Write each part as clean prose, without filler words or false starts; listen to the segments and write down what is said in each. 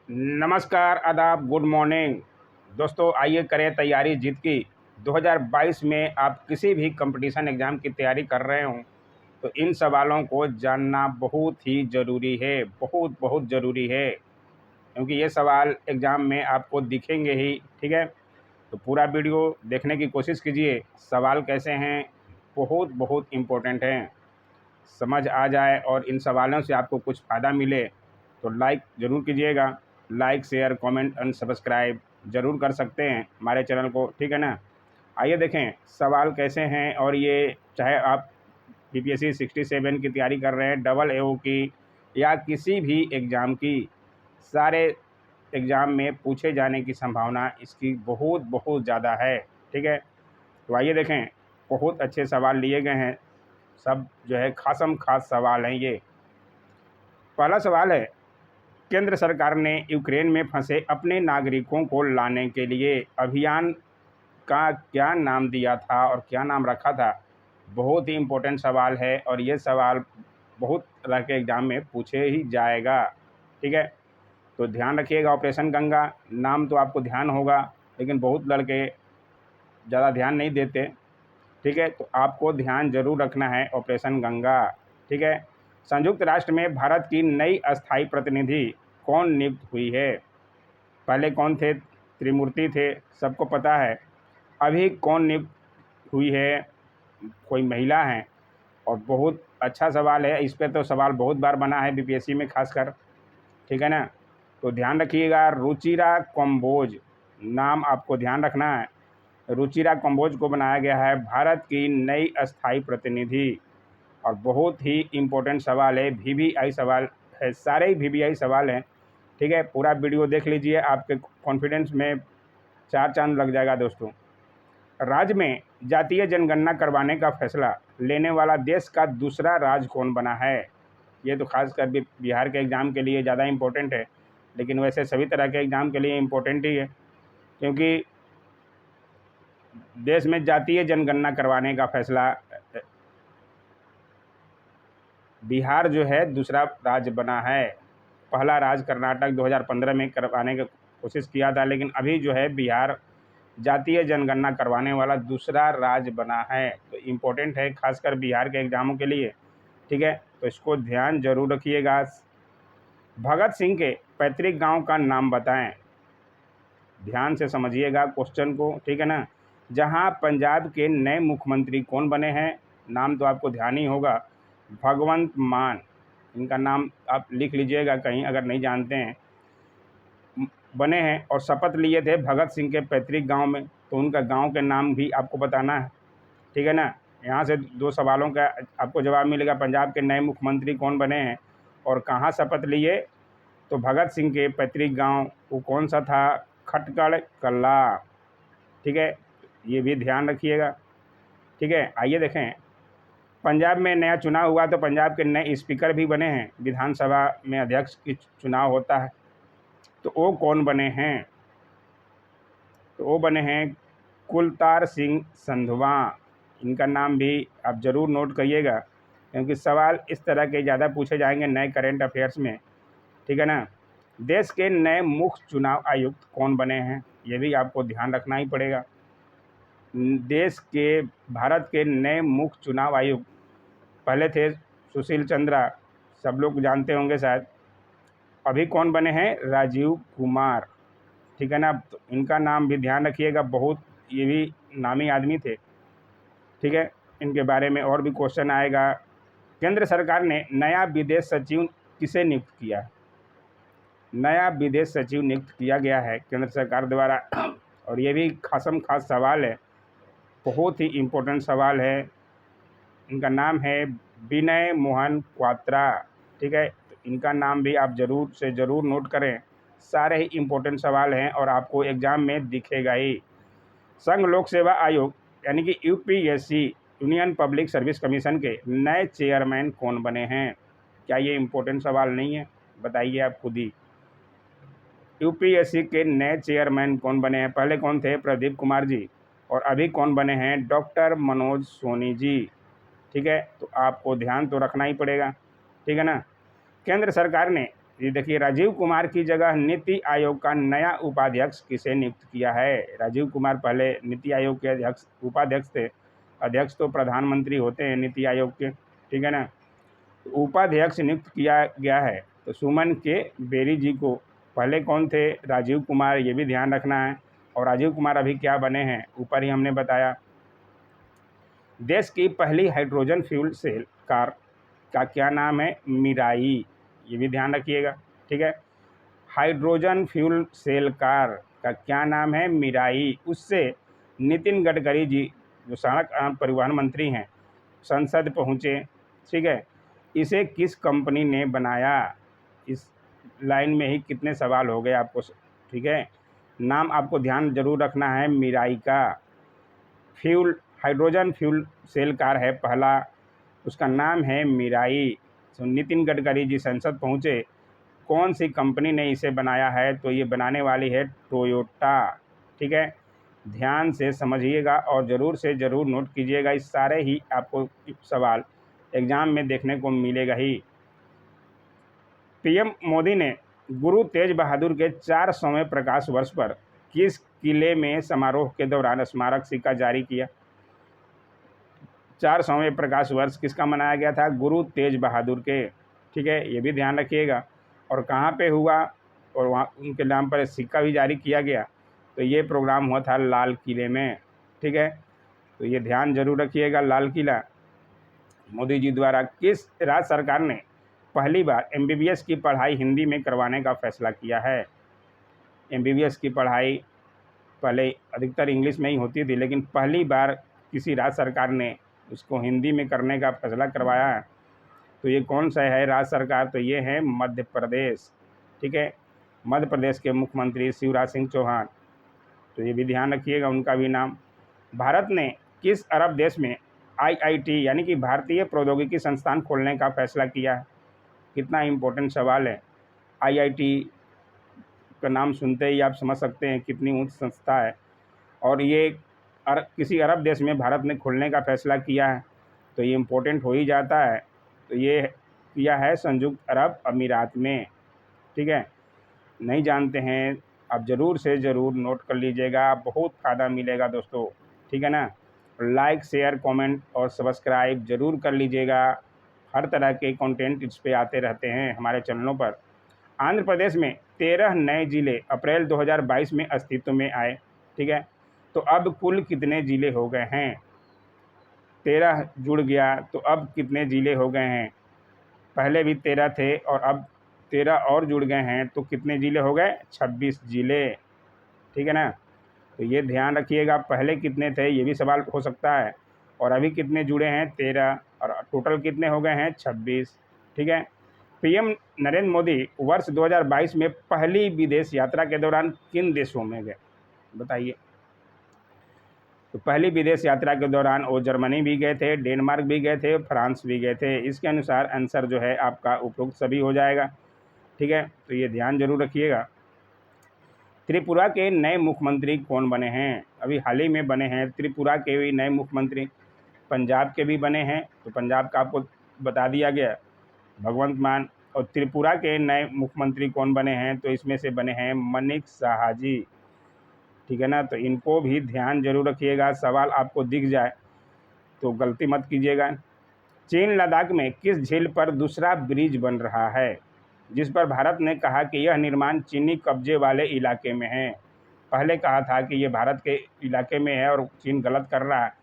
नमस्कार, आदाब, good morning. दोस्तों आइए करें तैयारी जीत की। 2022 में आप किसी भी कंपटीशन एग्ज़ाम की तैयारी कर रहे हों तो इन सवालों को जानना बहुत ही ज़रूरी है, बहुत बहुत ज़रूरी है, क्योंकि ये सवाल एग्ज़ाम में आपको दिखेंगे ही। ठीक है, तो पूरा वीडियो देखने की कोशिश कीजिए। सवाल कैसे हैं, बहुत बहुत इम्पोर्टेंट हैं। समझ आ जाए और इन सवालों से आपको कुछ फ़ायदा मिले तो लाइक ज़रूर कीजिएगा। Like, share, comment and subscribe ज़रूर कर सकते हैं हमारे चैनल को, ठीक है ना। आइए देखें सवाल कैसे हैं। और ये चाहे आप बीपीएससी 67 की तैयारी कर रहे हैं, डबल एओ की या किसी भी एग्ज़ाम की, सारे एग्ज़ाम में पूछे जाने की संभावना इसकी बहुत बहुत ज़्यादा है। ठीक है, तो आइए देखें, बहुत अच्छे सवाल लिए गए हैं, सब जो है खासम खास सवाल हैं ये। पहला सवाल है, केंद्र सरकार ने यूक्रेन में फंसे अपने नागरिकों को लाने के लिए अभियान का क्या नाम दिया था और क्या नाम रखा था। बहुत ही इम्पोर्टेंट सवाल है और ये सवाल बहुत तरह के एग्ज़ाम में पूछे ही जाएगा। ठीक है, तो ध्यान रखिएगा। ऑपरेशन गंगा नाम तो आपको ध्यान होगा, लेकिन बहुत लड़के ज़्यादा ध्यान नहीं देते। ठीक है, तो आपको ध्यान जरूर रखना है ऑपरेशन गंगा। ठीक है, संयुक्त राष्ट्र में भारत की नई अस्थायी प्रतिनिधि कौन नियुक्त हुई है। पहले कौन थे, त्रिमूर्ति थे, सबको पता है। अभी कौन नियुक्त हुई है, कोई महिला हैं। और बहुत अच्छा सवाल है, इस पर तो सवाल बहुत बार बना है बीपीएससी में खासकर। ठीक है ना, तो ध्यान रखिएगा। रुचिरा कंबोज नाम आपको ध्यान रखना है। रुचिरा कंबोज को बनाया गया है भारत की नई अस्थायी प्रतिनिधि। और बहुत ही इम्पोर्टेंट सवाल है, वीवीआई सवाल है, सारे ही वीवीआई सवाल हैं। ठीक है, पूरा वीडियो देख लीजिए, आपके कॉन्फिडेंस में चार चांद लग जाएगा दोस्तों। राज्य में जातीय जनगणना करवाने का फैसला लेने वाला देश का दूसरा राज्य कौन बना है। ये तो खासकर बिहार के एग्ज़ाम के लिए ज़्यादा इम्पोर्टेंट है, लेकिन वैसे सभी तरह के एग्ज़ाम के लिए इम्पोर्टेंट ही है, क्योंकि देश में जातीय जनगणना करवाने का फैसला बिहार जो है दूसरा राज्य बना है। पहला राज्य कर्नाटक 2015 में करवाने की कोशिश किया था, लेकिन अभी जो है बिहार जातीय जनगणना करवाने वाला दूसरा राज्य बना है। तो इम्पोर्टेंट है खासकर बिहार के एग्ज़ामों के लिए। ठीक है, तो इसको ध्यान जरूर रखिएगा। भगत सिंह के पैतृक गांव का नाम बताएं। ध्यान से समझिएगा क्वेश्चन को, ठीक है ना। जहां पंजाब के नए मुख्यमंत्री कौन बने हैं, नाम तो आपको ध्यान ही होगा, भगवंत मान। इनका नाम आप लिख लीजिएगा कहीं अगर नहीं जानते हैं। बने हैं और शपथ लिए थे भगत सिंह के पैतृक गांव में, तो उनका गांव के नाम भी आपको बताना है। ठीक है ना, यहाँ से दो सवालों का आपको जवाब मिलेगा। पंजाब के नए मुख्यमंत्री कौन बने हैं और कहाँ शपथ लिए, तो भगत सिंह के पैतृक गांव वो कौन सा था, खटकड़ कला। ठीक है, ये भी ध्यान रखिएगा। ठीक है, आइए देखें, पंजाब में नया चुनाव हुआ तो पंजाब के नए स्पीकर भी बने हैं। विधानसभा में अध्यक्ष की चुनाव होता है, तो वो कौन बने हैं, तो वो बने हैं कुलतार सिंह संधवा। इनका नाम भी आप ज़रूर नोट करिएगा, क्योंकि सवाल इस तरह के ज़्यादा पूछे जाएंगे नए करंट अफेयर्स में। ठीक है ना। देश के नए मुख्य चुनाव आयुक्त कौन बने हैं, ये भी आपको ध्यान रखना ही पड़ेगा। देश के भारत के नए मुख्य चुनाव आयुक्त पहले थे सुशील चंद्रा, सब लोग जानते होंगे शायद। अभी कौन बने हैं, राजीव कुमार। ठीक है ना, तो इनका नाम भी ध्यान रखिएगा, बहुत ये भी नामी आदमी थे। ठीक है, इनके बारे में और भी क्वेश्चन आएगा। केंद्र सरकार ने नया विदेश सचिव किसे नियुक्त किया है। नया विदेश सचिव नियुक्त किया गया है केंद्र सरकार द्वारा। और ये भी खासम खास सवाल है, बहुत ही इम्पोर्टेंट सवाल है। इनका नाम है विनय मोहन क्वात्रा। ठीक है, तो इनका नाम भी आप ज़रूर से ज़रूर नोट करें। सारे ही इम्पोर्टेंट सवाल हैं और आपको एग्ज़ाम में दिखेगा ही। संघ लोक सेवा आयोग यानी कि UPSC, union public service commission के नए चेयरमैन कौन बने हैं। क्या ये इम्पोर्टेंट सवाल नहीं है, बताइए आप खुद ही। यूपीएससी के नए चेयरमैन कौन बने हैं, पहले कौन थे, प्रदीप कुमार जी, और अभी कौन बने हैं, डॉक्टर मनोज सोनी जी। ठीक है, तो आपको ध्यान तो रखना ही पड़ेगा। ठीक है ना। केंद्र सरकार ने ये देखिए, राजीव कुमार की जगह नीति आयोग का नया उपाध्यक्ष किसे नियुक्त किया है। राजीव कुमार पहले नीति आयोग के उपाध्यक्ष थे। अध्यक्ष तो प्रधानमंत्री होते हैं नीति आयोग के, ठीक है ना। उपाध्यक्ष नियुक्त किया गया है तो सुमन के बेरी जी को। पहले कौन थे? राजीव कुमार, ये भी ध्यान रखना है। और राजीव कुमार अभी क्या बने हैं, ऊपर ही हमने बताया। देश की पहली हाइड्रोजन फ्यूल सेल कार का क्या नाम है? मिराई, ये भी ध्यान रखिएगा, ठीक है। हाइड्रोजन फ्यूल सेल कार का क्या नाम है? मिराई। उससे नितिन गडकरी जी, जो सड़क परिवहन मंत्री हैं, संसद पहुँचे, ठीक है। इसे किस कंपनी ने बनाया? इस लाइन में ही कितने सवाल हो गए आपको, ठीक है। नाम आपको ध्यान जरूर रखना है, मिराई का। हाइड्रोजन फ्यूल सेल कार है पहला, उसका नाम है मिराई। तो नितिन गडकरी जी संसद पहुँचे, कौन सी कंपनी ने इसे बनाया है? तो ये बनाने वाली है टोयोटा, ठीक है। ध्यान से समझिएगा और ज़रूर से ज़रूर नोट कीजिएगा। इस सारे ही आपको सवाल एग्ज़ाम में देखने को मिलेगा ही। पीएम मोदी ने गुरु तेज बहादुर के 400वें प्रकाश वर्ष पर किस किले में समारोह के दौरान स्मारक सिक्का जारी किया? 400वें प्रकाश वर्ष किसका मनाया गया था? गुरु तेज बहादुर के, ठीक है। ये भी ध्यान रखिएगा। और कहाँ पे हुआ, और वहाँ उनके नाम पर सिक्का भी जारी किया गया। तो ये प्रोग्राम हुआ था लाल किले में, ठीक है। तो ये ध्यान जरूर रखिएगा, लाल किला। मोदी जी द्वारा किस राज्य सरकार ने पहली बार एमबीबीएस की पढ़ाई हिंदी में करवाने का फैसला किया है? एमबीबीएस की पढ़ाई पहले अधिकतर इंग्लिश में ही होती थी, लेकिन पहली बार किसी राज्य सरकार ने उसको हिंदी में करने का फैसला करवाया है। तो ये कौन सा है राज्य सरकार? तो ये है मध्य प्रदेश, ठीक है। मध्य प्रदेश के मुख्यमंत्री शिवराज सिंह चौहान। तो ये भी ध्यान रखिएगा, उनका भी नाम। भारत ने किस अरब देश में आईआईटी यानी कि भारतीय प्रौद्योगिकी संस्थान खोलने का फैसला किया है? कितना इम्पोर्टेंट सवाल है। आईआईटी का नाम सुनते ही आप समझ सकते हैं कितनी ऊंच संस्था है। और ये किसी अरब देश में भारत ने खोलने का फैसला किया है, तो ये इम्पोर्टेंट हो ही जाता है। तो ये किया है संयुक्त अरब अमीरात में, ठीक है। नहीं जानते हैं आप ज़रूर से ज़रूर नोट कर लीजिएगा, बहुत फ़ायदा मिलेगा दोस्तों, ठीक है ना। लाइक शेयर कमेंट और सब्सक्राइब ज़रूर कर लीजिएगा। हर तरह के कंटेंट इस पे आते रहते हैं हमारे चैनलों पर। आंध्र प्रदेश में 13 नए ज़िले अप्रैल 2022 में अस्तित्व में आए, ठीक है। तो अब कुल कितने ज़िले हो गए हैं? 13 जुड़ गया, तो अब कितने ज़िले हो गए हैं? पहले भी 13 थे और अब 13 और जुड़ गए हैं, तो कितने ज़िले हो गए? 26 ज़िले, ठीक है ना। तो ये ध्यान रखिएगा, पहले कितने थे ये भी सवाल हो सकता है। और अभी कितने जुड़े हैं? 13, और टोटल कितने हो गए हैं? 26, ठीक है। पीएम नरेंद्र मोदी वर्ष 2022 में पहली विदेश यात्रा के दौरान किन देशों में गए, बताइए। तो पहली विदेश यात्रा के दौरान वो जर्मनी भी गए थे, डेनमार्क भी गए थे, फ्रांस भी गए थे। इसके अनुसार आंसर जो है आपका उपरोक्त सभी हो जाएगा, ठीक है। तो ये ध्यान जरूर रखिएगा। त्रिपुरा के नए मुख्यमंत्री कौन बने हैं? अभी हाल ही में बने हैं त्रिपुरा के भी नए मुख्यमंत्री। पंजाब के भी बने हैं, तो पंजाब का आपको बता दिया गया, भगवंत मान। और त्रिपुरा के नए मुख्यमंत्री कौन बने हैं? तो इसमें से बने हैं मनिक साहा जी, ठीक है ना। तो इनको भी ध्यान जरूर रखिएगा, सवाल आपको दिख जाए तो गलती मत कीजिएगा। चीन लद्दाख में किस झील पर दूसरा ब्रिज बन रहा है, जिस पर भारत ने कहा कि यह निर्माण चीनी कब्जे वाले इलाके में है? पहले कहा था कि ये भारत के इलाके में है और चीन गलत कर रहा है,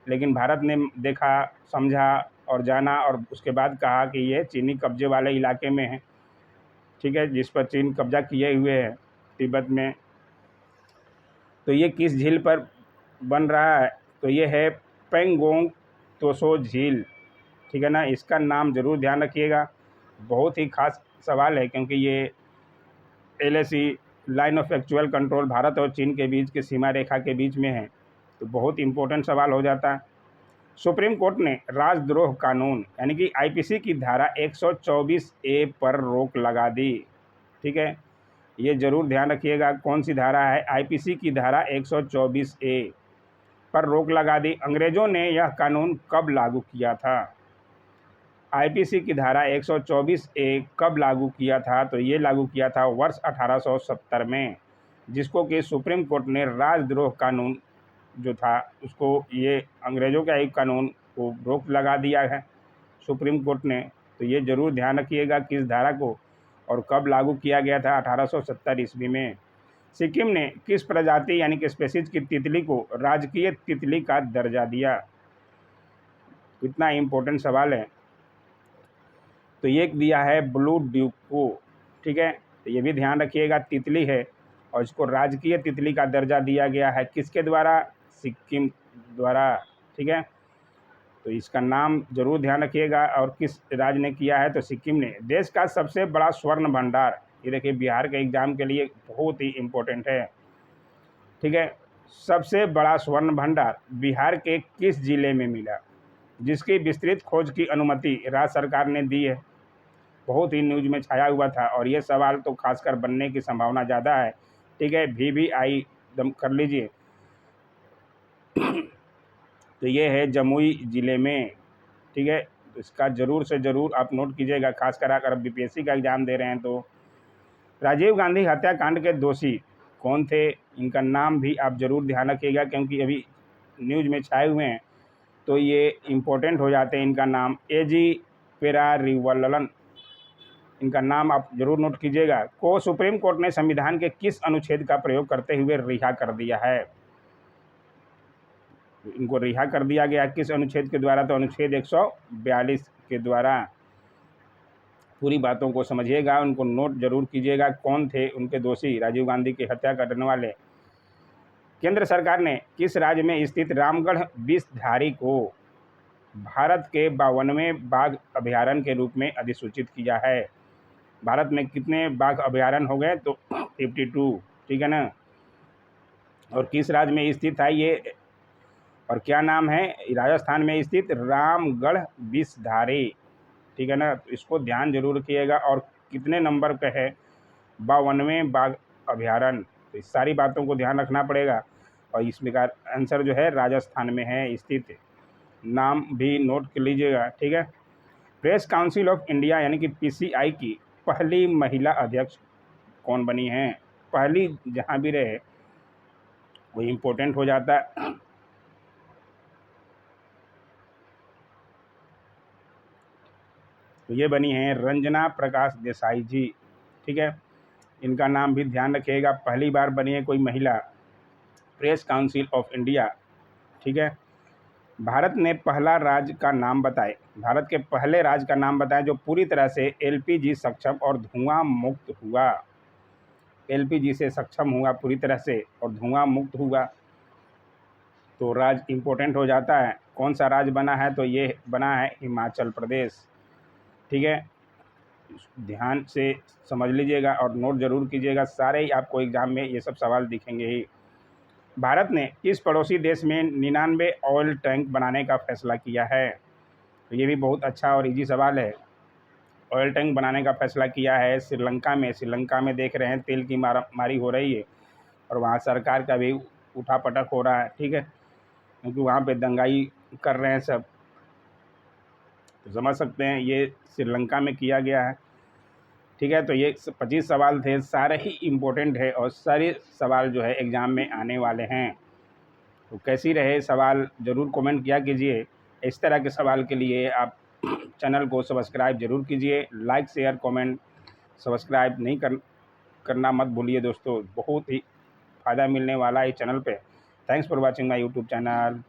लेकिन भारत ने देखा, समझा और जाना, और उसके बाद कहा कि ये चीनी कब्जे वाले इलाके में है, ठीक है, जिस पर चीन कब्जा किए हुए है तिब्बत में। तो ये किस झील पर बन रहा है? तो ये है पेंगोंग त्सो झील, ठीक है ना। इसका नाम जरूर ध्यान रखिएगा, बहुत ही खास सवाल है, क्योंकि ये LAC line of actual control Bharat और चीन के बीच की सीमा रेखा के बीच में है, तो बहुत इंपॉर्टेंट सवाल हो जाता है। सुप्रीम कोर्ट ने राजद्रोह कानून यानी कि IPC की धारा 124A पर रोक लगा दी, ठीक है। ये जरूर ध्यान रखिएगा, कौन सी धारा है? IPC की धारा 124A पर रोक लगा दी। अंग्रेजों ने यह कानून कब लागू किया था? आईपीसी की धारा 124 ए कब लागू किया था? तो ये लागू किया था वर्ष 1870 में, जिसको कि सुप्रीम कोर्ट ने राजद्रोह कानून जो था उसको, ये अंग्रेज़ों के एक कानून को रोक लगा दिया है सुप्रीम कोर्ट ने। तो ये ज़रूर ध्यान रखिएगा किस धारा को और कब लागू किया गया था, 1870 ईस्वी में। सिक्किम ने किस प्रजाति यानी कि स्पेसीज की तितली को राजकीय तितली का दर्जा दिया? कितना इम्पोर्टेंट सवाल है। तो ये दिया है ब्लू ड्यूक को, ठीक है। तो ये भी ध्यान रखिएगा, तितली है और इसको राजकीय तितली का दर्जा दिया गया है किसके द्वारा? सिक्किम द्वारा, ठीक है। तो इसका नाम जरूर ध्यान रखिएगा। और किस राज्य ने किया है? तो सिक्किम ने। देश का सबसे बड़ा स्वर्ण भंडार, ये देखिए बिहार के एग्जाम के लिए बहुत ही इम्पोर्टेंट है, ठीक है। सबसे बड़ा स्वर्ण भंडार बिहार के किस जिले में मिला, जिसकी विस्तृत खोज की अनुमति राज्य सरकार ने दी है? बहुत ही न्यूज़ में छाया हुआ था और ये सवाल तो खासकर बनने की संभावना ज़्यादा है, ठीक है। VVI दम कर लीजिए। तो ये है जमुई ज़िले में, ठीक है। तो इसका ज़रूर से ज़रूर आप नोट कीजिएगा, खासकर अगर आप BPSC का एग्ज़ाम दे रहे हैं तो। राजीव गांधी हत्याकांड के दोषी कौन थे? इनका नाम भी आप ज़रूर ध्यान रखिएगा क्योंकि अभी न्यूज़ में छाए हुए हैं तो ये इम्पोर्टेंट हो जाते हैं। इनका नाम AG पेरारिवललन, इनका नाम आप जरूर नोट कीजिएगा। को सुप्रीम कोर्ट ने संविधान के किस अनुच्छेद का प्रयोग करते हुए रिहा कर दिया है? इनको रिहा कर दिया गया किस अनुच्छेद के द्वारा? तो अनुच्छेद 142 के द्वारा। पूरी बातों को समझिएगा, उनको नोट जरूर कीजिएगा, कौन थे उनके दोषी राजीव गांधी की हत्या करने वाले। केंद्र सरकार ने किस राज्य में स्थित रामगढ़ विषधारी को भारत के 52वें बाघ अभयारण्य के रूप में अधिसूचित किया है? भारत में कितने बाघ अभयारण्य हो गए? तो 52, ठीक है ना। और किस राज्य में स्थित है ये और क्या नाम है? राजस्थान में स्थित रामगढ़ विषधारी, ठीक है ना। तो इसको ध्यान जरूर रखिएगा। और कितने नंबर पे है? 52वें बाघ अभयारण्य। तो इस सारी बातों को ध्यान रखना पड़ेगा और इसमें का आंसर जो है राजस्थान में है स्थित। नाम भी नोट कर लीजिएगा, ठीक है। प्रेस काउंसिल ऑफ इंडिया यानी कि PCI की पहली महिला अध्यक्ष कौन बनी हैं? पहली जहाँ भी रहे वो इम्पोर्टेंट हो जाता है। तो ये बनी हैं रंजना प्रकाश देसाई जी, ठीक है। इनका नाम भी ध्यान रखिएगा, पहली बार बनी है कोई महिला प्रेस काउंसिल ऑफ इंडिया, ठीक है। भारत ने पहला राज्य का नाम बताए, भारत के पहले राज्य का नाम बताएं जो पूरी तरह से LPG सक्षम और धुआं मुक्त हुआ। LPG से सक्षम हुआ पूरी तरह से और धुआं मुक्त हुआ। तो राज्य इम्पोर्टेंट हो जाता है। कौन सा राज्य बना है? तो ये बना है हिमाचल प्रदेश, ठीक है। ध्यान से समझ लीजिएगा और नोट जरूर कीजिएगा, सारे ही आपको एग्जाम में ये सब सवाल दिखेंगे ही। भारत ने किस पड़ोसी देश में 99 ऑयल टैंक बनाने का फैसला किया है? तो ये भी बहुत अच्छा और इजी सवाल है। ऑयल टैंक बनाने का फैसला किया है श्रीलंका में। श्रीलंका में देख रहे हैं तेल की मारामारी हो रही है और वहाँ सरकार का भी उठापटक हो रहा है, ठीक है, क्योंकि वहाँ पे दंगाई कर रहे हैं सब। तो समझ सकते हैं ये श्रीलंका में किया गया है, ठीक है। तो ये 25 सवाल थे, सारे ही इम्पोर्टेंट है और सारे सवाल जो है एग्ज़ाम में आने वाले हैं। तो कैसी रहे सवाल ज़रूर कमेंट किया कीजिए। इस तरह के सवाल के लिए आप चैनल को सब्सक्राइब ज़रूर कीजिए। लाइक शेयर कमेंट सब्सक्राइब नहीं करना मत भूलिए दोस्तों, बहुत ही फ़ायदा मिलने वाला है इस चैनल पे। Thanks for watching my YouTube channel.